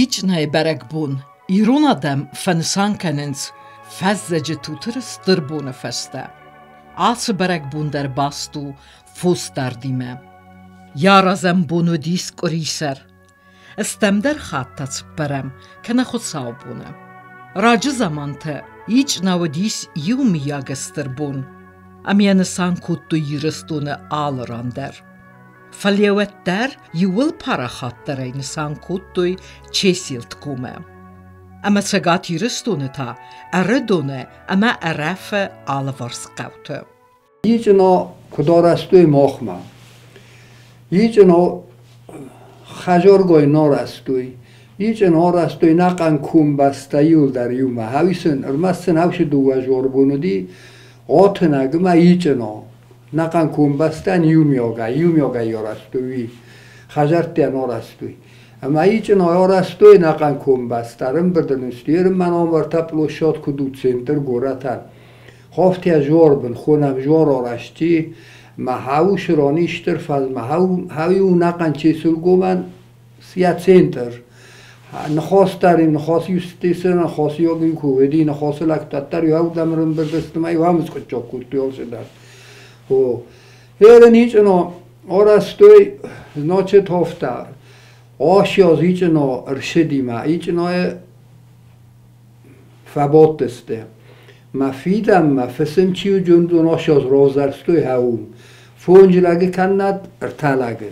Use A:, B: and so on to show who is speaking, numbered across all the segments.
A: Ичъынайы бæрægбон ирон адам фансанканens фәззәҗе тутыр стырбоны фәстә. Асы бæрәгбон дәр басту фустар диме. Яразам бону диск орисер. Estemder hatta sıpparem, kana xusabune. Racı zamantı, iç navodis yum yagastır bun. Amyanı san kuttu yırıstunu ağlıran der. Falyevetler yuvul para hattarayını san kuttu çesilt kume. Ama sagat yırıstunu ta, arıdunu ama arafe alăvărd.
B: Ичъынайы кудорастуй мохма. Ичъынайы хажоргой норастуй. Ичъынайы орастуй нақан кумбаста юлдар юма. Хависен ырмасын хавши дуга жорбунуди отынагыма ичъынайы. Нақан кумбастан юмьога yorastуй. Хажартян орастуй. Ама ичъынайы орастуй нақан кумбастарым бірден үстүрім ман омарта площадку ду центр горатан. Хофтя жорбын хунам жор орашти ма хауш роништер фаз ма хавиу нақан чесулгуман сия центр нахостарим нахос юстисер нахос йогин куведи нахос лактаттар явдамрын бердестмай вамс кочок кутуолседар о ерен ичъынайы орастуй значит хофта ошиоз ичъынайы ршедима ичъынайы фаботесте ما فیدم ما فسم چیو جندون آشاز روزرستوی هاوم فونجلگه کند ارتلگه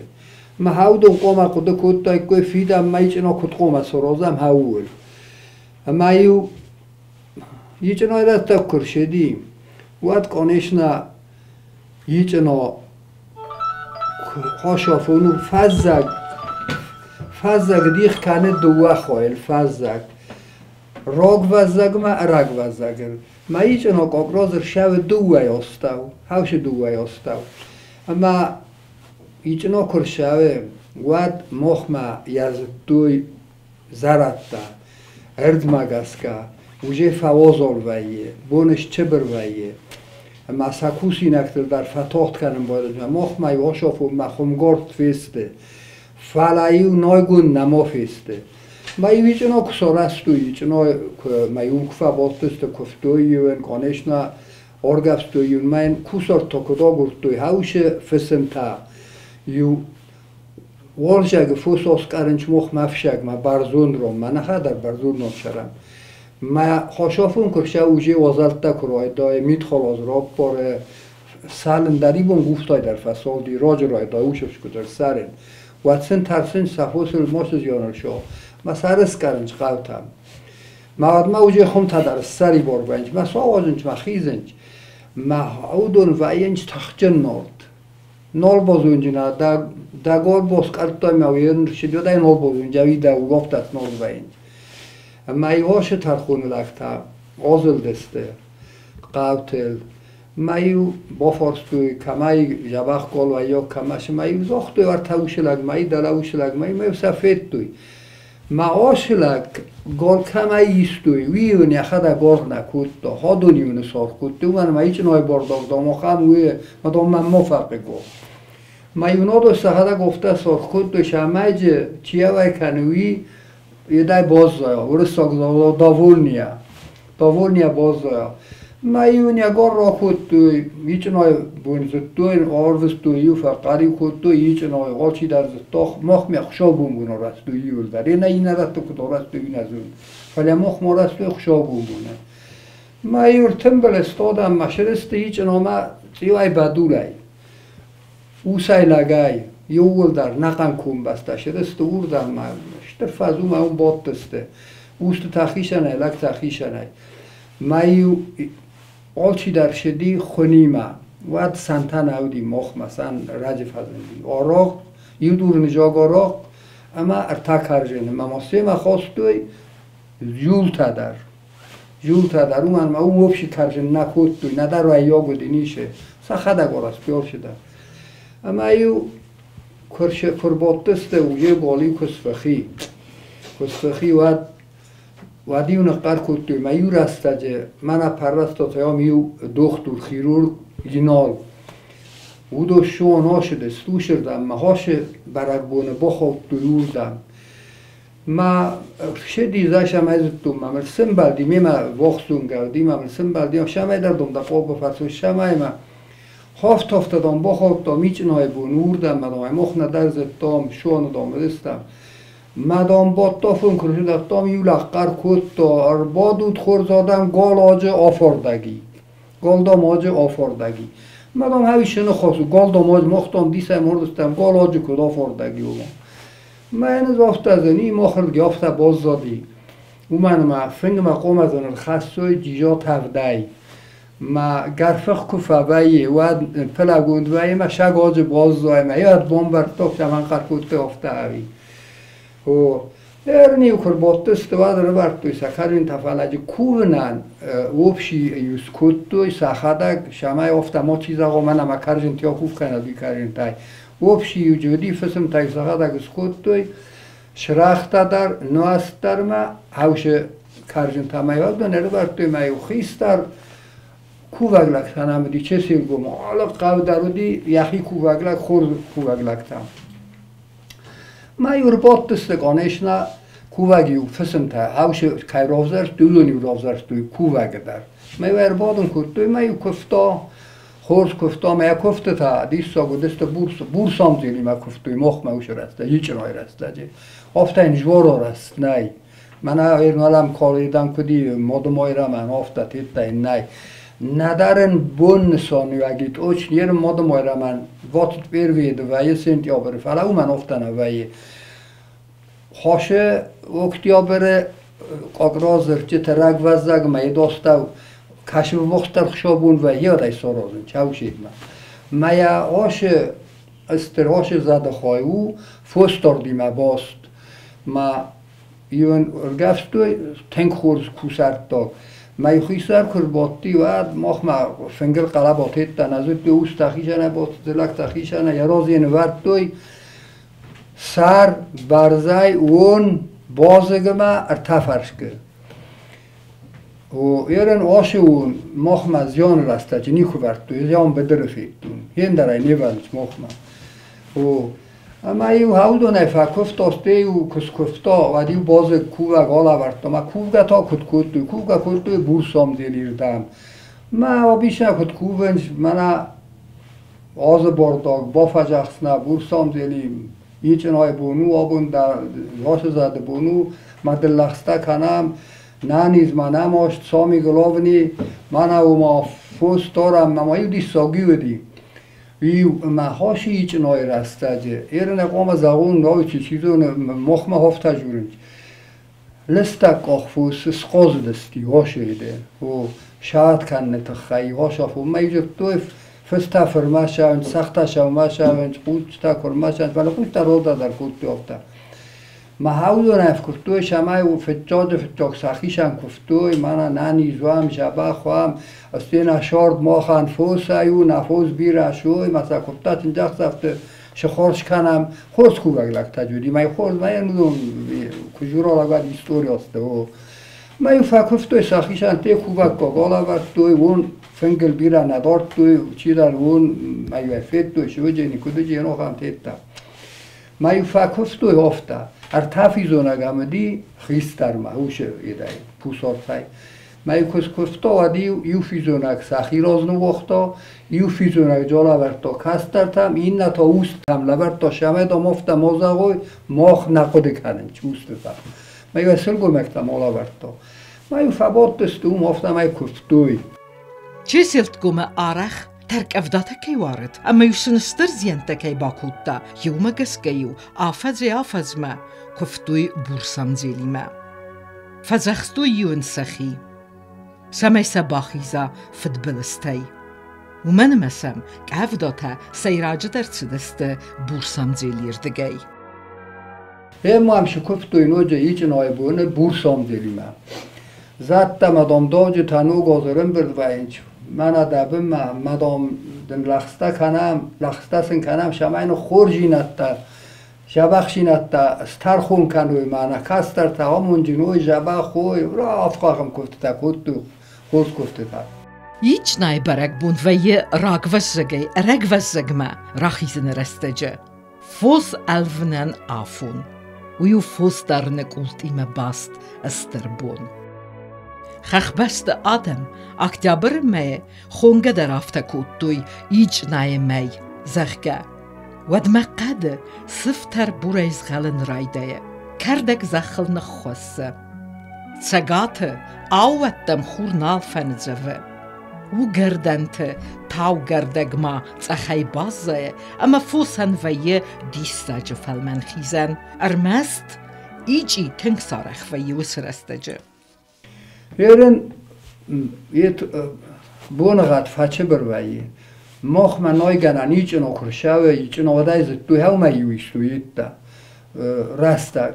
B: ما هاو دو قوم قده کد تای کوی فیدم ما ایچنا کد قوم سرازم هاول ما ایچنا را تفکر شدیم وقت کنشنا ایچنا خاشافونو فزگ دیخ کنه دوه خویل فزگ راگ وزگ ما رگ وزگل ما ایچنا کاکرازر شو دوه یاستو هاوش دوه یاستو اما ایچنا کر شوه واد مخما یزدوی زرطه ارد مگسکه وجه فوازال ویه بونش چبر ویه اما سکوسی نکتر در فتاحت کنم باید مخما یواشافو مخمگارد فیسته فلایو نایگون نما فیسته ما ایچنا کسارستوی ایچنا ما یون کفاباتست کفتویون کنشنا ارگستویون من کسار تکدا گرتوی هاوش فسم تا یو والجگ فوساس کرنچ مخ مفشگ ما برزون رو من نخه در برزون نشرم ما خاشافون کرشه اوجه وزلتا کرای دای میت خلاص راب پاره سالندری بون گفتای در فصال دی راج رای دای اوشش کدر سرن واتسن ترسن صفوسل ماش زیانر شو ما سرس کرنج قوتم ما ما اوجه خم تا در سری بار بنج ما سوازنج ما خیزنج ما اودون و اینج تخجن نال بازونج نه دا گل باز کرد ما وین شدیو دا نال بازونج ویدا و گفتت نال بنج ما ایواش ترخون لکتا آزل دسته قوتل ما یو بافرستوی کمای جبخ کل و یا کماش ما یو زاختوی ورتاوش لگ ما ای دلاوش لگ ما یو سفید توی ما آشلک گل کمای ایستوی ویون یخدا گل نکود تا ها دونیون سار کود تو من ما ایچنای بارداغ دام و خم وی ما دام من موفقه گو ما یونا دو سخدا گفته سار کود تو شمج چیه وی کنوی یه دای باز دایا ورستاک داولنیا باز دایا ما یون یا گل را کود توی ایچنای بونزد توی آروز توی یو فقری کود توی ایچنای غاچی در زتاخ مخ میخشا بونگونه راست توی یول در این رست تو کدار راست توی نزون ولی مخ ما راست توی خشا بونگونه ما یور تنبل استادم مشرست ایچنای ما سیوای بدولای اوسای لگای یول در نقن کن بسته شرست اوردم ما شتر فازو ما اون باد تسته اوست تخیشنه لک تخیشنه ما یو آلچی در شدی خونیمه وقت سنتن اودی مخ مثلا رجف هزندی آراغ یو دور نجاگ آراغ اما ارتک هرجنه مماسه ما خواستوی جول تدر اون ما اون وفشی کرجن نکود توی ندر و ایا گودی نیشه سخده گارست بیار شده اما یو کرباتسته و یه بالی کسفخی وادی اون قر کتوی ما یو رستجه من پرست تا یو دختور خیرور جنال او دو شو ناشده ستو شردم ما هاش بەرەگبۆنە بۆ خۆ دووردم ما شدی زاشم از تو ما سنبال دی ما وقتون گردی ما سنبال دی شما دردم دا قاب فرسو شما ما هفت دام با خود تا میچنای بونور دم مدام مخن درز تام شون دام دستم مدام با تافون کرد تام یولاق قر کود تا اربادود خورزادم گال آج آفردگی گال دام آج آفردگی مدام همیشه نخواستم گال دام آج مختم دیسه مردستم گال آج کد آفردگی من از آفتازنی مخرد گفته باز زدی ما فنگ ما قوم از آن خاصوی جیجا تفدی ما گرفخ کفایی و پلاگوند وی ما شگاج باز زای ما یاد بمبر توک شمان قرقوت آفتاوی و درنیو کربات استواد رو برد توی سخرین تفلاج کورنن وبشی یوز کود توی سخدک شمای آفتا ما چیزا قو من ما کرجن تیا خوب کنه بی کرین تای وبشی یو جودی فسم تای سخدک اسکود توی شراخته در نواستر ما هوش کرجن تمایاد دو نرو برد توی ما یو خیستر کوواگلک تنم دی چه سیل گم حالا قو درودی یخی کوواگلک خور کوواگلک تام ما یور بات دستگانش نه کوواگیو فسم تا هاوش کای روزر دولونی روزر توی کوواگ در ما یور بادن کرد توی ما یو کفتا خورس کفتا ما کفته تا دیسا گدست بورسام زیلی ما کفتوی مخ ما وش رسته icъынайы رسته جه آفتا این جوارا رست نای من ایرنالم کاریدم کدی مادمایرا من آفتا تیتا این نای ندارن بون سانی اگیت اوچ نیر مادمایرا من واتت بیرویده و یه سنتی آبره فلا او من آفتا نویه خاشه وقتی آبره قاقرازر چه ترک وزگ ما یه داستو کشف وقتر خشابون و یاد ای سارازن چاوشید ما یا آش استراش زده خواهی او فستار دیمه باست ما ایون ارگفتوی تنگ خورز کوسرد داگ ما یو خیسر کرد باتی و ماخ ما فنگل قلباتیت تا نزد دو اوست تخیشنه بات دلک تخیشنه یا رازی نورد توی سر برزای اون بازگه ما ارتفرش کرد و ایران آشه اون ماخ ما زیان رسته چه نیخو برد توی زیان بدر فیدون هین در این نیولش ماخ ما و اما ایو هاودو نفا کفت آسته ایو کس کفتا و دیو باز کووگ آلا برد ما کووگا تا کد کد توی کووگا کد توی بورسام دیلیردم ما آبیش نکد کوونج منا آز بارداگ بافا جخصنا بورسام دیلیم icъынайы بونو آبون در راش زده بونو ما دلخسته کنم نانیز ما نماشت سامی گلاونی من او ما فوز دارم ما ایو دی ساگی ودی ایو ما هاشی icъынайы رسته جه ایرن قام زغون ناوی چی چیزو مخمه هفته جورنج لستک آخفوس سقاز دستی هاشیده و شاید کنه تخیی هاشافو ما ایجب توی فستا فرما شوند سخت شوما شوند قوچتا کرما شوند ولی قوچتا رودا در کفتی افتا ما هاودو نف کفتوی شمای و فتجاج سخیشم کفتوی مانا نانی زوام شبا خواهم استین اشارد ماخان فوس ایو نفوس بیر شوی مثلا کفتا تنجاق سفته شخورش کنم خورس کوبک لک تجودی ما خورس ما یعنی کجورا لگاد ایستوری هسته و ما یو فکفتوی سخیشم تی کوبک گاگالا ورد توی اون فنگل بیره ندارد توی چی در اون مایو افید توی شو جنی کدو جنو خواهم تیتا ما یو فکفتوی افته ارتفی زونگم دی خیستر ما هوش ایده پوسار سای ما یو کس کفتا و دی یو فیزونک سخی رازنو وقتا یو فیزونک جالا ورتا کستر تم این نتا اوست تم لبرد تا شمه دا مفتا موزاقوی ماخ نقده کنن چوست تم ما یو اصل گو مکتا مولا ورتا ما یو فباد دستو مفتا ما یو کفتوی
A: چه سلت گوم آرخ ترک افداتا کی وارد اما یو سنستر زینتا کی باکوتا یو مگس کیو آفز ما کفتوی بورسام زیلی ما فزخستوی یون سخی سمی سباخیزا فدبلستی و من مسم که افداتا سیراج در چدست بورسام زیلیر دگی
B: ما همشه کفتوی نوجه icъынайы بونه بورسام زیلی ما زدتا مدام داج تنو گازرم برد و اینچ من ادبم مدام دن لخسته کنم لخسته سن کنم شما اینو خورجی نتا جبخشی نتا استر خون کنوی من کستر تا همون جنوی جبخ خوی را افقاقم کفته تا کتو خورز کفته تا
A: icъынайы бæрәгбон و یه رگ وزگمه راخیزن رستجه فوز الونن آفون ویو فوسترن قولتیم باست استربون. خخبست آدم اکتبر می خونگه در افته کودوی ایچنای می زخگه. ود مقد سفتر بوریز غلن رایده کردک زخل نخواسته. سگات آوتم خور نالفن زوه. و گردنت تاو گردگ ما تخی بازه اما فوسن ویه دیستاج فلمن خیزن ارمست ایجی تنگ سارخ ویه وسرستجه.
B: یرن یه بونغت فچه برویه مخ من نایگنن ایچن اکرشاوه ایچن آدای زدوی هاو میویشتویید دا رستگ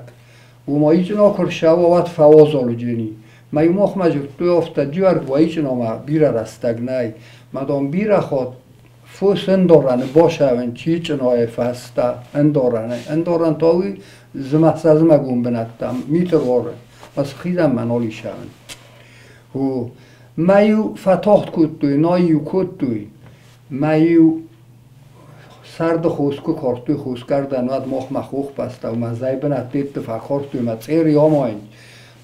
B: و ما ایچن اکرشاوه وات فوازالو جنی ما یه مخ مجب توی افتاد جوارد و ایچن آما بیره رستگ نای مادام بیره خود فوس اندارنه باشه ون چیچن آی فسته اندارنه تاوی زمه سازمه گون بنتم میتر واره بس خیدم من آلی شون و مایو فتاحت کتوی نایو کتوی مایو سرد خوسکو کارتوی خوس کردن واد مخ مخوخ بسته و مزای بنتیت فخارتوی مزیری آماین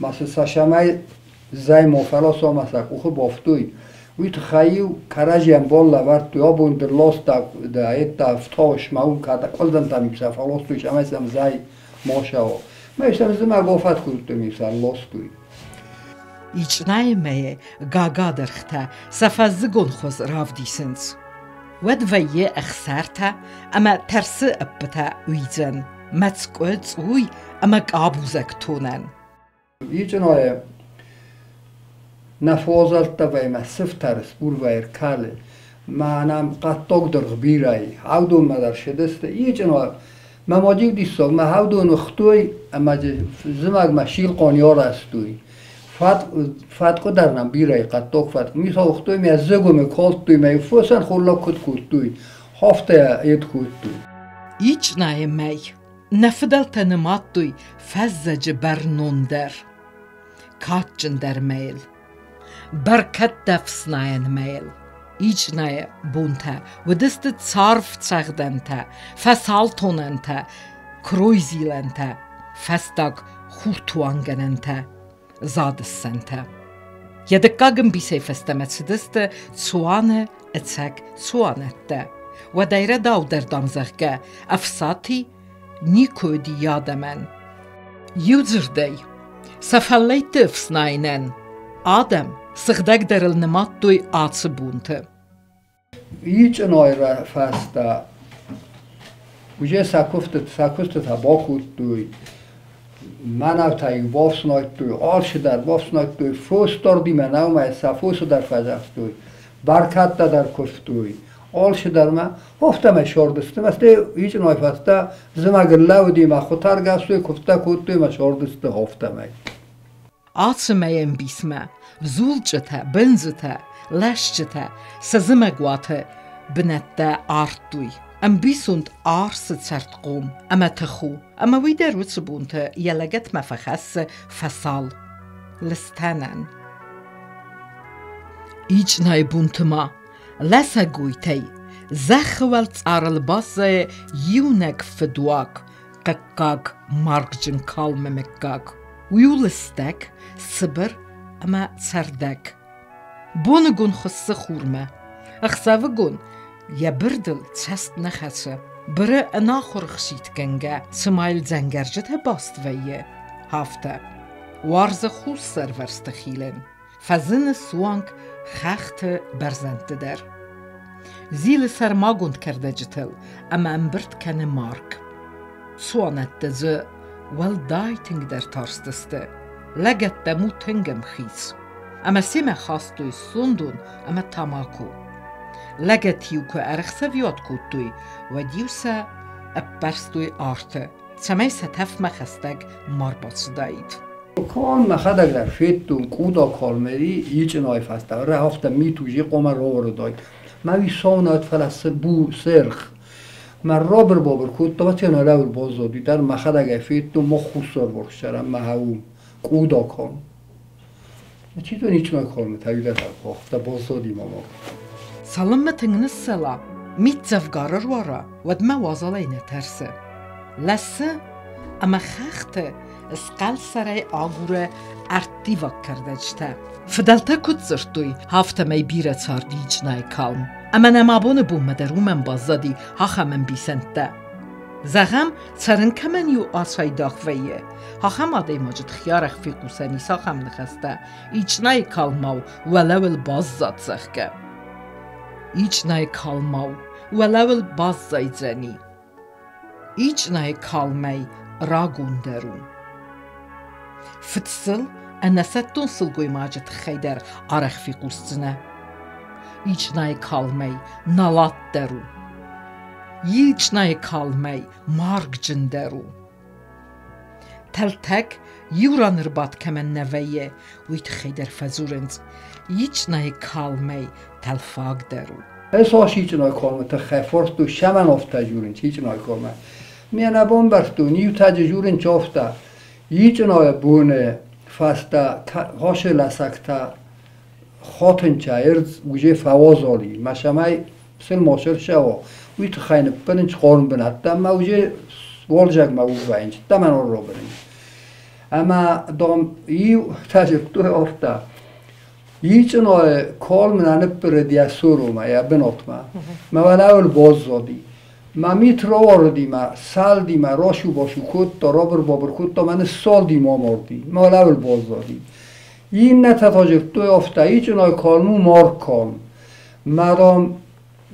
B: مثل سشمای زای مفراس آمسک اوخ بافتوی ویت خیو کرجی هم بال لورد توی آبون در لاست دا ایت دا افتاش ماون کرده کلدن تا میبسه فلاس تویش همه ایسم زای ماشه ها ما ایسم زمه گافت کردتوی میبسه لاست توی
A: Ичъынайы мэйэ гагадырхта сафаззыгон хоз равдисынц. Вед вайе ахсарта ама терсы ыппыта уйзен. Мацкөц уй ама кабузак тонен.
B: Ичъынайы нафозалта вайма сыфтарыс урвайр кале. Манам қаттогдырг бирай. Авдун мадар шедесте. Ичъынайы мамадиг дисог ма авдун ухтуй ама зымаг ма шил қоньор астуй. فاتکو درنم بیرای قطع فاتک میسا وقتی می از زگو می کالت توی می فوسن خولا کد کد توی هفته اید کد توی.
A: Ичъынайы می نفدل تنمات توی فزج برنون در کاتجن در میل برکت دفسناین میل. Ичъынайы بونتا و دست صارف چغدنتا فسالتوننتا کرویزیلنتا فستاگ خورتوانگننتا زادسنتا. یدکاگم بیسی فستمتسدست سوانه اتسک سوانته و دایره داو در دامزغگه افساتی نیکودی یادمن. یوزردی سفلیت افسناینن آدم سخدک در النمات دوی آتس بونته.
B: Ичъынайы را فستا وجه ساکوست تا باکود دوی منو تایی وافسنایت توی آرش در وافسنایت توی فوس داردی من او مای سفوس در فزفت توی برکت در کفت توی آرش در من هفتم شاردستم است icъынайы فستا زمگر لو دیم خطر گست توی کفته کود توی ما شاردسته هفتم
A: آتسمایم بیسمه زولچته بنزته لشچته سزمگواته بنته آرد دوی. ام بیسوند آرس سرد قوم اما تخو اما ویده روز بونته یلگت مفخص فصال لستنن. icъынайы بونته ما لسه گویتی زخوالت آرل بازه یونگ فدواک قکاگ مارگجن کالمه مکاگ ویولستک سبر اما سردک بونگون خصه خورمه اخساوگون یا بردل چست نخسه بره ناخور خشید کنگه سمایل زنگرجت باست ویه هفته وارز خوز سرورست خیلن فزن سوانگ خخت برزنده در زیل سرماگوند کرده جتل اما امبرد کنه مارک سوانت دزه ول دایتنگ در تارستسته لگت دمو تنگم خیز اما سیمه خواستوی سندون اما تماکو لگتیو که ارخصه ویاد کودوی و دیوسه اپرستوی آرته سمیسه تف مخستگ مارباس داید.
B: کان مخدگ در فیتون کودا کالمری icъынайы فسته ره هفته میتوجی قوم رو داید موی سانات فلسه بو سرخ من رابر بابر کود داتی نراول بازدادی در مخدگ فیتون ما خوصار برخشرم محوم کودا کان چیتون icъынайы کالمه تاییده هفته بازدادی ماما
A: سلام تنگنس سلا میت زفگارر وارا ود موازالین ترسه لسه اما خخته اسقل سرای آگوره ارتی وک کرده جته. فدلتا کد زرتوی هفته می بیره چاردی ایچنای کالم. اما نمابون بوم درومن بازدی هاخمن بیسنته. زغم سرن کمن یو آسای داخویه. هاخم آده ماجد خیارخ فی قوسنی ساخم نخسته. ایچنای کالماو ولول بازداد زخگه. ایچنای کالماو ولول بازدای زنی. ایچنای کالمی راگون درون. فتسل انستون سلگوی ماجد خیدر آرخ فی قوسنه. ایچنای کالمی نالات درون. Ичъынайы калмай марг жындеру. Тәлтәк юраныр бат кәмен нәвәйе уйт хейдер фәзуренц. Ичъынайы калмай тәлфаг дәру.
B: Esas icъынайы калмай тәхәфорсту шәмән офта журинц icъынайы калмай. Мен абонбарсту нив тәҗи журинц офта. Icъынайы буне фаста хоше ласакта خاطنچا ارز وجه فوازالی مشمای سل ماشر شوا ویت خاین پنج قارن بنات دم وجه والجگ ما وینج دم آن رو بریم اما دام یو تجربه تو افتا icъынайы کال من نپردی سورو ما یا بنات ما ولی باز زادی ما میتر آوردی ما سال دی ما راشو باشو کود تا رابر بابر کود تا من سال دی ما مردی ما ولی باز زادی این نتاجر توی افته icъынайы کالمو مار کالم مادام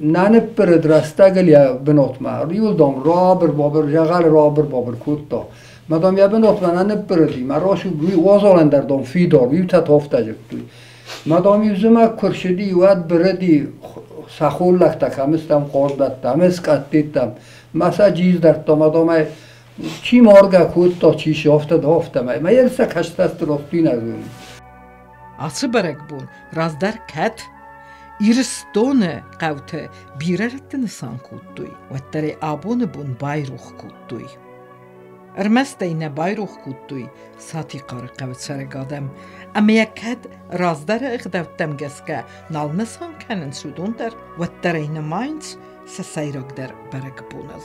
B: ننپرد رستگل یا بنات ما ریول دام رابر بابر جغل رابر بابر کود مادام یا بنات ما ننپردی ما راشو روی وازالن در دام فیدار ویو تت افته جب توی مادام یوزما کرشدی واد بردی سخول لکتا کمستم قاردتم اسکتیتم مسا جیز در تا مادام چی مارگا کود تا چی شافته دافته ما یلسا کشت است راستی نزونی
A: Асы бәрәгбон раздар кәт ирстоне қавты бирәрттен сан куттуй ваттаре абоне бун байрух куттуй Эрмәстәйне байрух куттуй сати қары қавт сәргадам әмә якәт раздар игдавтам гәскә налны сан кәнен судондер ваттарейне майнц сәсайрагдер бәрәгбонал